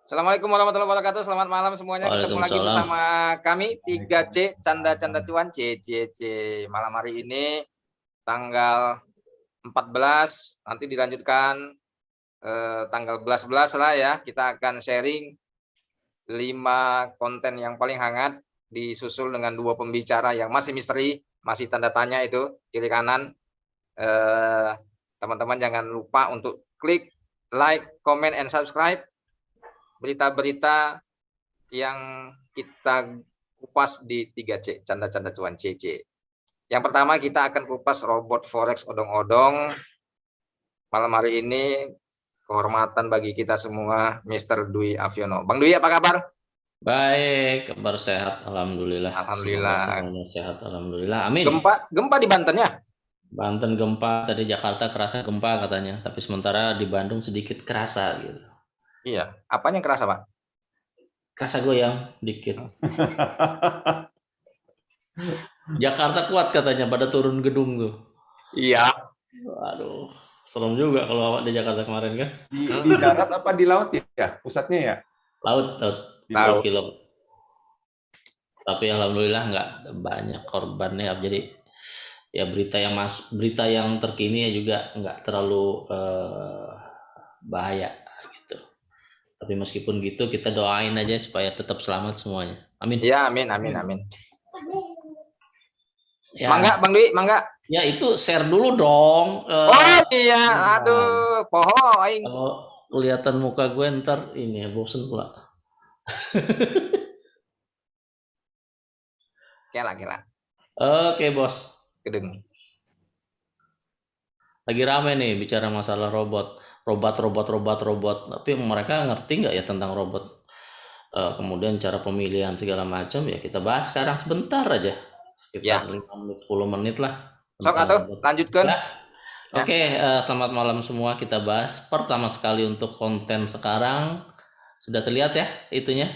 Assalamualaikum warahmatullahi wabarakatuh. Selamat malam semuanya. Ketemu lagi Waalaikumsalam. bersama kami 3C Canda-Canda Cuan CCC. Malam hari ini tanggal 14, nanti dilanjutkan tanggal 11 lah ya. Kita akan sharing 5 konten yang paling hangat, disusul dengan 2 pembicara yang masih misteri, masih tanda tanya itu kiri kanan. Teman-teman jangan lupa untuk klik like, comment, and subscribe berita-berita yang kita kupas di 3C, Canda-Canda Cuan CC. Yang pertama kita akan kupas robot forex odong-odong. Malam hari ini kehormatan bagi kita semua, Mr. Dwi Aviono. Bang Dwi, apa kabar? Baik, kabar sehat, alhamdulillah. Semoga Alhamdulillah. semuanya sehat, alhamdulillah. Amin. Gempa di Banten ya? Banten gempa, tadi Jakarta kerasa gempa katanya, tapi sementara di Bandung sedikit kerasa gitu. Iya. Apanya kerasa, Pak? Kerasa goyang dikit. Jakarta kuat katanya pada turun gedung tuh. Iya. Aduh, serem juga kalau awak di Jakarta kemarin kan. Di darat apa di laut ya? Pusatnya ya? Laut, Di 10 laut. kilo. Tapi alhamdulillah nggak banyak korbannya. Jadi ya berita yang terkini ya juga nggak terlalu bahaya gitu. Tapi meskipun gitu kita doain aja supaya tetap selamat semuanya. Amin. Iya, amin, amin, amin. Ya. Mangga, Bang Dwi, mangga. Ya itu share dulu dong. Oh iya, aduh, poho aing. Kalau kelihatan muka gue ntar ini bosen pula. Kela. Oke bos. Gedeng. Lagi rame nih bicara masalah robot. Tapi mereka ngerti nggak ya tentang robot? Kemudian cara pemilihan segala macam ya kita bahas sekarang sebentar aja. Sekitar 5 menit 10 menit lah. Sok atuh, lanjutkan. Ya. Oke, selamat malam semua. Kita bahas pertama sekali untuk konten sekarang. Sudah terlihat ya itunya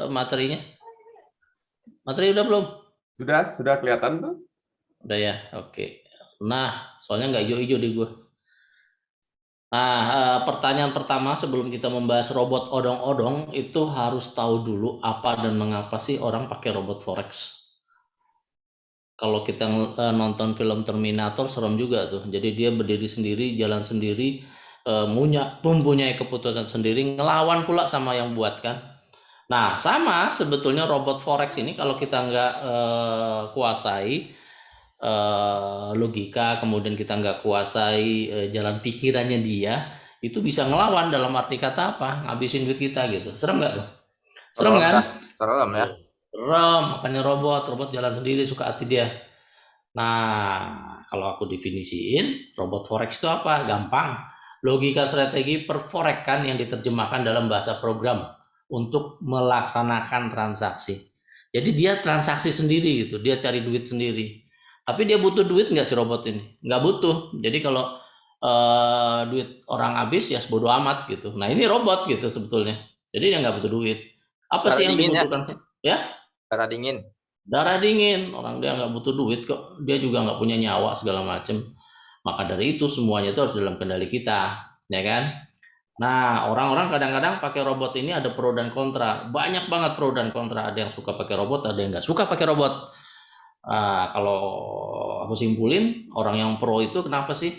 materinya? Materi udah belum? Sudah kelihatan tuh? Udah ya, oke. Nah, soalnya nggak hijau-hijau di gue. Nah, pertanyaan pertama sebelum kita membahas robot odong-odong itu harus tahu dulu apa dan mengapa sih orang pakai robot forex. Kalau kita nonton film Terminator serem juga tuh. Jadi dia berdiri sendiri, jalan sendiri, mempunyai keputusan sendiri, ngelawan pula sama yang buat kan. Nah, sama sebetulnya robot forex ini kalau kita nggak kuasai logika, kemudian kita nggak kuasai jalan pikirannya dia, itu bisa ngelawan dalam arti kata apa? Ngabisin duit kita gitu. Serem nggak tuh? Serem kan? Serem ya. Serem, makanya robot jalan sendiri suka hati dia. Nah, kalau aku definisiin, robot forex itu apa? Gampang. Logika strategi per forex kan yang diterjemahkan dalam bahasa program untuk melaksanakan transaksi. Jadi dia transaksi sendiri gitu, dia cari duit sendiri. Tapi dia butuh duit nggak si robot ini? Nggak butuh. Jadi kalau duit orang habis ya sebodo amat gitu. Nah ini robot gitu sebetulnya. Jadi dia nggak butuh duit. Apa sih yang dibutuhkan sih? Ya? Darah dingin. Darah dingin. Orang dia nggak butuh duit kok. Dia juga nggak punya nyawa segala macem. Maka dari itu semuanya itu harus dalam kendali kita, ya kan? Nah, orang-orang kadang-kadang pakai robot ini ada pro dan kontra. Banyak banget pro dan kontra. Ada yang suka pakai robot, ada yang nggak suka pakai robot. Kalau aku simpulin, orang yang pro itu kenapa sih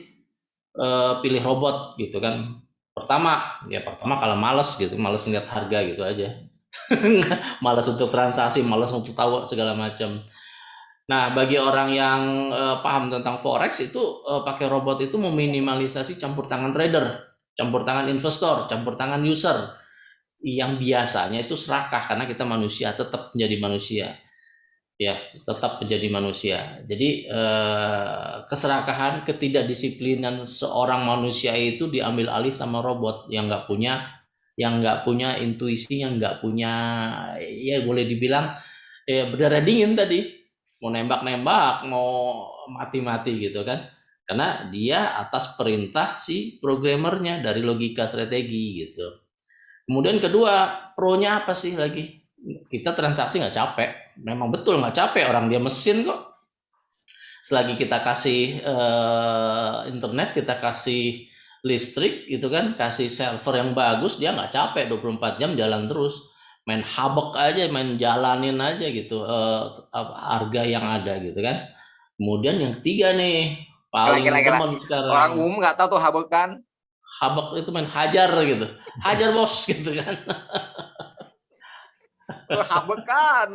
pilih robot gitu kan? Pertama kalau males gitu, males ngeliat harga gitu aja. Malas untuk transaksi, malas untuk tahu segala macam. Nah, bagi orang yang paham tentang forex itu pakai robot itu meminimalisasi campur tangan trader, campur tangan investor, campur tangan user yang biasanya itu serakah karena kita manusia tetap menjadi manusia. Ya, tetap menjadi manusia. Jadi keserakahan, ketidakdisiplinan seorang manusia itu diambil alih sama robot yang nggak punya intuisi, yang nggak punya, ya boleh dibilang berdarah dingin tadi, mau nembak-nembak, mau mati-mati gitu kan, karena dia atas perintah si programmernya dari logika strategi gitu. Kemudian kedua, pro-nya apa sih lagi? Kita transaksi nggak capek, memang betul nggak capek, orang dia mesin kok. Selagi kita kasih internet, kita kasih listrik gitu kan, kasih server yang bagus, dia nggak capek 24 jam jalan terus. Main habek aja, main jalanin aja gitu harga yang ada gitu kan. Kemudian yang ketiga nih, paling Kira-kira demen orang sekarang. umum nggak tahu tuh habekan. Habek itu main hajar gitu. Hajar bos gitu kan. Habekan.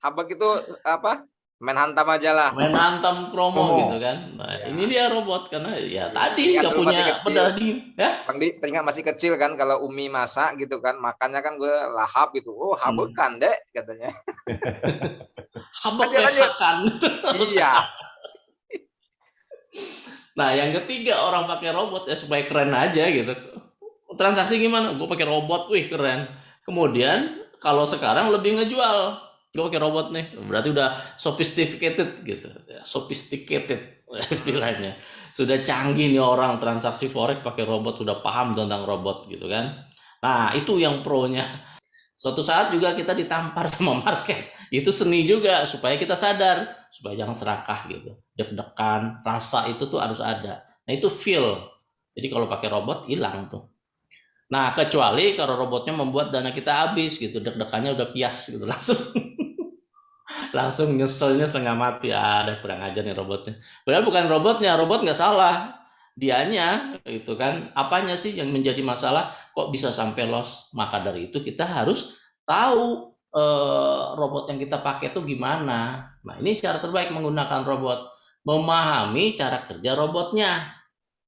Habek itu apa? Main hantam aja lah. Main hantam kromo gitu kan. Nah, Ya. ini dia robot karena ya Iya. tadi Ingat nggak dulu masih punya kecil. pedal dingin. Ya? Bang Di, teringat masih kecil kan kalau Umi masak gitu kan, makannya kan gue lahap gitu. Oh, habekan, Dek, katanya. Habek Lanjut, lanjut. hakan. Iya. Nah, yang ketiga orang pakai robot ya supaya keren aja gitu. Transaksi gimana? Gue pakai robot, wih keren. Kemudian kalau sekarang lebih ngejual, gue pakai robot nih, berarti udah sophisticated gitu, ya, sophisticated istilahnya. Sudah canggih nih orang transaksi forex pakai robot, sudah paham tentang robot gitu kan. Nah itu yang pro-nya. Suatu saat juga kita ditampar sama market, itu seni juga supaya kita sadar, supaya jangan serakah gitu. Deg-degan, rasa itu tuh harus ada. Nah itu feel. Jadi kalau pakai robot hilang tuh. Nah, kecuali kalau robotnya membuat dana kita habis gitu, deg-degannya udah pias gitu langsung. Langsung nyeselnya setengah mati. Ada kurang ajar nih robotnya. Padahal bukan robotnya, robot nggak salah. Dianya itu kan, apanya sih yang menjadi masalah kok bisa sampai loss? Maka dari itu kita harus tahu robot yang kita pakai itu gimana. Nah, ini cara terbaik menggunakan robot. Memahami cara kerja robotnya.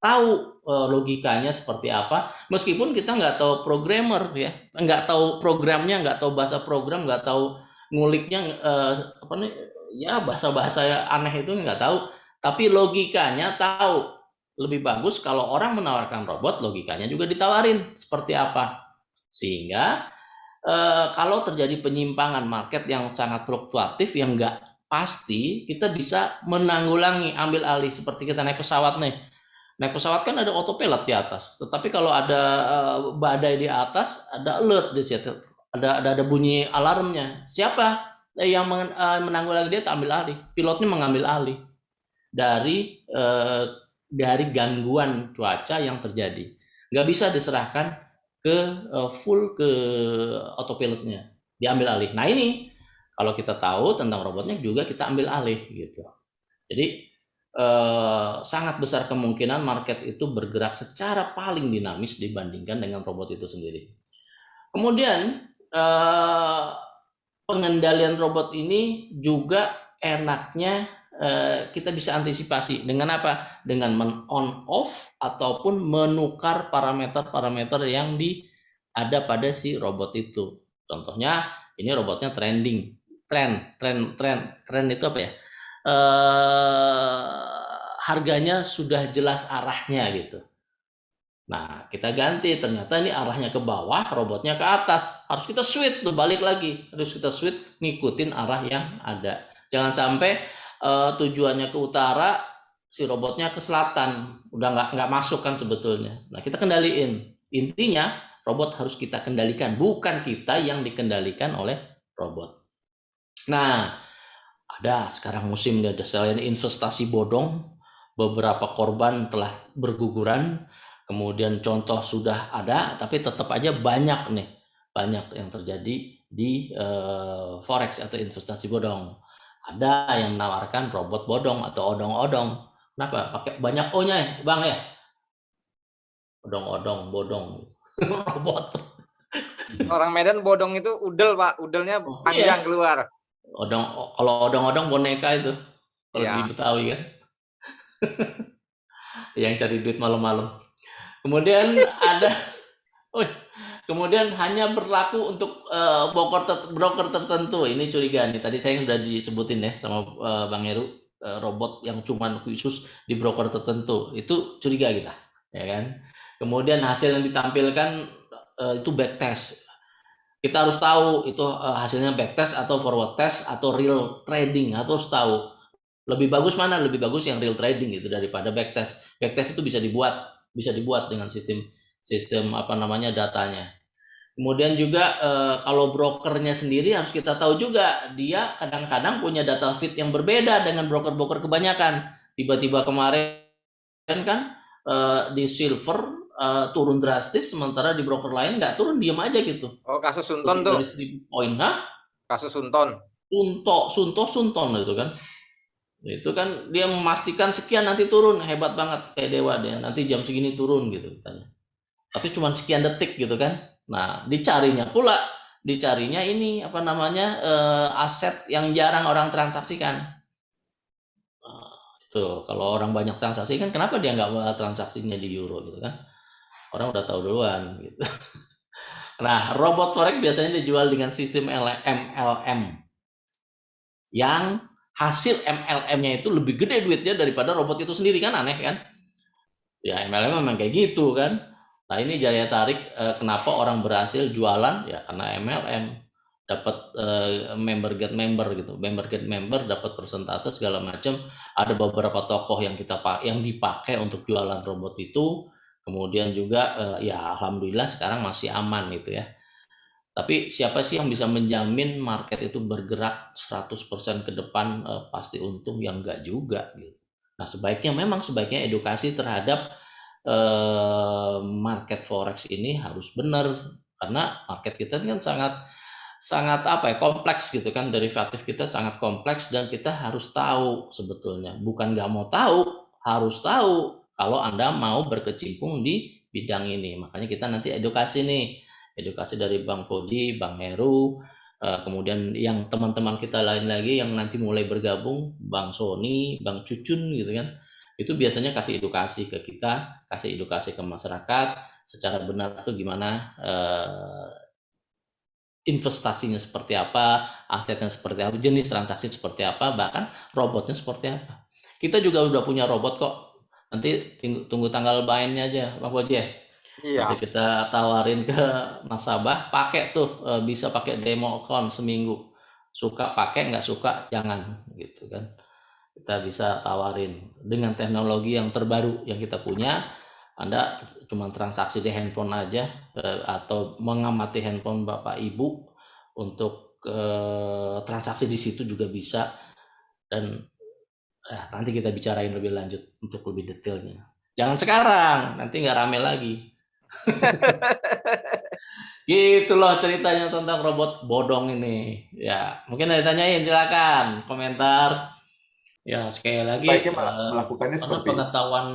Tahu logikanya seperti apa, meskipun kita nggak tahu programmer ya, nggak tahu programnya, nggak tahu bahasa program, nggak tahu nguliknya apa nih ya bahasa-bahasa aneh itu nggak tahu, tapi logikanya tahu. Lebih bagus kalau orang menawarkan robot, logikanya juga ditawarin seperti apa, sehingga kalau terjadi penyimpangan market yang sangat fluktuatif yang nggak pasti, kita bisa menanggulangi, ambil alih seperti kita naik pesawat nih. Naik pesawat kan ada autopilot di atas, tetapi kalau ada badai di atas, ada alert di situ, ada bunyi alarmnya. Siapa yang menanggulangi dia? Ambil alih, pilotnya mengambil alih dari gangguan cuaca yang terjadi. Nggak bisa diserahkan ke full ke autopilotnya, diambil alih. Nah ini kalau kita tahu tentang robotnya juga kita ambil alih gitu. Jadi sangat besar kemungkinan market itu bergerak secara paling dinamis dibandingkan dengan robot itu sendiri. Kemudian pengendalian robot ini juga enaknya kita bisa antisipasi dengan apa? Dengan on off ataupun menukar parameter-parameter yang ada pada si robot itu. Contohnya ini robotnya tren itu apa ya? Harganya sudah jelas arahnya gitu. Nah, kita ganti, ternyata ini arahnya ke bawah, robotnya ke atas. Harus kita switch tuh, balik lagi. Harus kita switch, ngikutin arah yang ada. Jangan sampai tujuannya ke utara, si robotnya ke selatan. Udah nggak masuk kan sebetulnya. Nah, kita kendaliin. Intinya, robot harus kita kendalikan, bukan kita yang dikendalikan oleh robot. Nah, ada sekarang musim ada selain investasi bodong, beberapa korban telah berguguran. Kemudian contoh sudah ada, tapi tetap aja banyak yang terjadi di forex atau investasi bodong. Ada yang menawarkan robot bodong atau odong-odong. Kenapa? Pakai banyak O-nya ya, Bang ya? Odong-odong, bodong, robot. Orang Medan bodong itu udel, Pak. Udelnya panjang keluar. Kalau odong-odong boneka itu. Kalau Iya. di Betawi kan. Yang cari duit malam-malam. Kemudian kemudian hanya berlaku untuk broker tertentu. Ini curiga nih. Tadi saya sudah disebutin ya sama Bang Heru, robot yang cuma khusus di broker tertentu. Itu curiga kita, ya kan? Kemudian hasil yang ditampilkan itu backtest. Kita harus tahu itu hasilnya backtest atau forward test atau real trading, harus tahu. Lebih bagus mana? Lebih bagus yang real trading gitu daripada backtest. Backtest itu bisa dibuat dengan sistem apa namanya datanya. Kemudian juga kalau brokernya sendiri harus kita tahu juga, dia kadang-kadang punya data feed yang berbeda dengan broker-broker kebanyakan. Tiba-tiba kemarin kan di silver turun drastis, sementara di broker lain nggak turun, diem aja gitu. Oh, kasus Sunton Lebih tuh. dari 1.000 poin. Hah? Kasus Sunton. Sunton itu kan. Itu kan dia memastikan sekian nanti turun, hebat banget kayak dewa dia. Nanti jam segini turun gitu katanya. Tapi cuma sekian detik gitu kan. Nah, dicarinya ini apa namanya aset yang jarang orang transaksikan. Nah, itu kalau orang banyak transaksi kan kenapa dia nggak transaksinya di euro gitu kan? Orang udah tahu duluan gitu. Nah, robot forex biasanya dijual dengan sistem MLM yang hasil MLM-nya itu lebih gede duitnya daripada robot itu sendiri, kan aneh kan? Ya MLM memang kayak gitu kan. Nah ini daya tarik kenapa orang berhasil jualan ya karena MLM dapat member get member gitu, member get member dapat persentase segala macam. Ada beberapa tokoh yang dipakai untuk jualan robot itu. Kemudian juga ya alhamdulillah sekarang masih aman gitu ya. Tapi siapa sih yang bisa menjamin market itu bergerak 100% ke depan pasti untung, yang enggak juga gitu. Nah, sebaiknya edukasi terhadap market forex ini harus benar, karena market kita ini kan sangat kompleks gitu kan, derivatif kita sangat kompleks dan kita harus tahu sebetulnya, bukan nggak mau tahu, harus tahu kalau Anda mau berkecimpung di bidang ini. Makanya kita nanti edukasi dari Bang Koji, Bang Heru, kemudian yang teman-teman kita lain lagi yang nanti mulai bergabung, Bang Sony, Bang Cucun gitu kan, itu biasanya kasih edukasi ke kita, kasih edukasi ke masyarakat secara benar itu gimana, investasinya seperti apa, asetnya seperti apa, jenis transaksi seperti apa, bahkan robotnya seperti apa. Kita juga udah punya robot kok, nanti tunggu tanggal mainnya aja Bang Koji ya. Iya. Nanti kita tawarin ke nasabah, pakai tuh, bisa pakai demo account seminggu. Suka pakai, nggak suka jangan gitu kan. Kita bisa tawarin dengan teknologi yang terbaru yang kita punya. Anda cuma transaksi di handphone aja atau mengamati handphone Bapak Ibu untuk transaksi di situ juga bisa, dan nanti kita bicarain lebih lanjut untuk lebih detailnya. Jangan sekarang, nanti nggak rame lagi. Gitu loh ceritanya tentang robot bodong ini. Ya, mungkin ada ditanyain, silakan komentar. Ya, sekali lagi Baiknya melakukannya karena seperti pengetahuan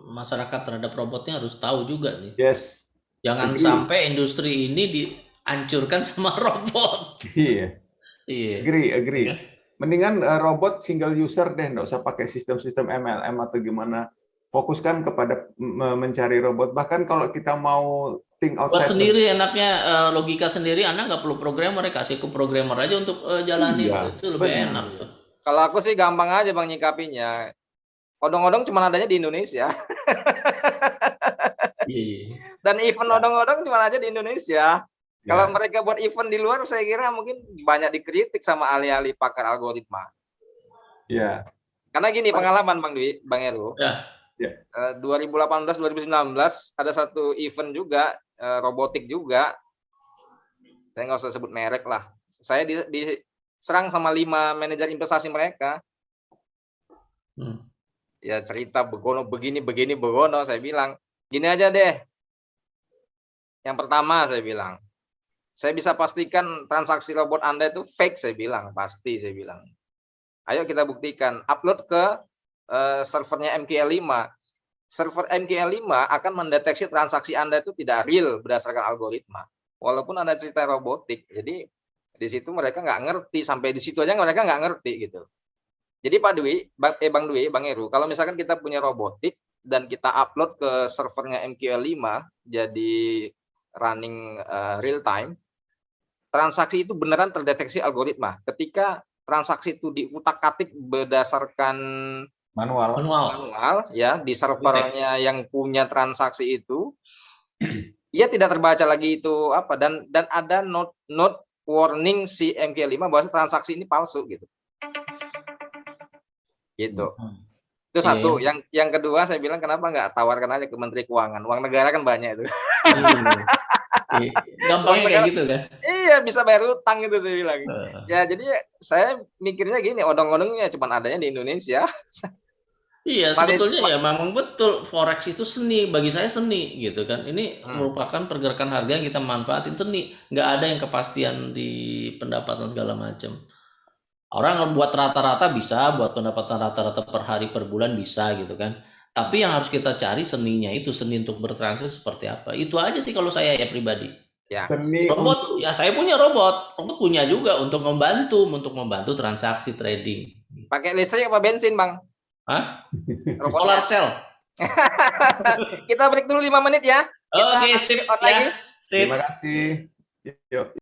masyarakat terhadap robotnya harus tahu juga nih. yes. Jangan Agree. sampai industri ini dihancurkan sama robot. Iya. Iya. Agree. Ya. Mendingan robot single user deh, nggak usah pakai sistem-sistem MLM atau gimana. Fokuskan kepada mencari robot. Bahkan kalau kita mau think Buat outside sendiri enaknya, logika sendiri, Anda nggak perlu programmer, kasih ke programmer aja untuk jalanin. Iya, Itu lebih benar. enak tuh. Kalau aku sih gampang aja Bang nyikapinya. Odong-odong cuma adanya di Indonesia. Iya. Dan event odong-odong cuma aja di Indonesia. Ya. Kalau mereka buat event di luar, saya kira mungkin banyak dikritik sama ahli-ahli pakar algoritma. Ya. Karena gini pengalaman Bang Dwi, Bang Heru. Ya. 2018-2019 ada satu event juga, robotik juga. Saya nggak usah sebut merek lah. Saya diserang sama 5 manajer investasi mereka. Ya cerita begono begini begono. Saya bilang, gini aja deh. Yang pertama saya bilang, saya bisa pastikan transaksi robot Anda itu fake, saya bilang. Pasti, saya bilang. Ayo kita buktikan. Upload ke servernya MQL5. Server MQL5 akan mendeteksi transaksi Anda itu tidak real berdasarkan algoritma. Walaupun ada cerita robotik. Jadi di situ mereka nggak ngerti. Sampai di situ aja mereka nggak ngerti gitu. Jadi Pak Dwi, Bang Dwi, Bang Heru, kalau misalkan kita punya robotik dan kita upload ke servernya MQL5 jadi running real time, transaksi itu beneran terdeteksi algoritma. Ketika transaksi itu diutak-atik berdasarkan manual ya di servernya yang punya transaksi itu, dia tidak terbaca lagi itu apa, dan ada note warning si MQ5 bahwa transaksi ini palsu gitu. Gitu. Itu satu. Yang kedua saya bilang kenapa nggak tawarkan aja ke Menteri Keuangan, uang negara kan banyak itu. Gampangnya kayak gitu kan? Iya, bisa bayar utang gitu saya bilang. Ya jadi saya mikirnya gini, odong-odongnya cuma adanya di Indonesia. Iya, Paling sebetulnya ya memang betul forex itu seni, bagi saya seni gitu kan. Ini Hmm. merupakan pergerakan harga yang kita manfaatin seni. Nggak ada yang kepastian di pendapatan segala macam. Orang buat rata-rata bisa, buat pendapatan rata-rata per hari per bulan bisa gitu kan. Tapi yang harus kita cari seninya itu, seni untuk bertransaksi seperti apa. Itu aja sih kalau saya ya pribadi. ya. Seni Robot, untuk ya saya punya robot. Robot punya juga untuk membantu transaksi trading. Pakai listrik apa bensin, Bang? Hah? Robotnya. Solar cell. Kita break dulu 5 menit ya. Kita Oke, nanti sip on ya. lagi. Sip. terima kasih. Yuk.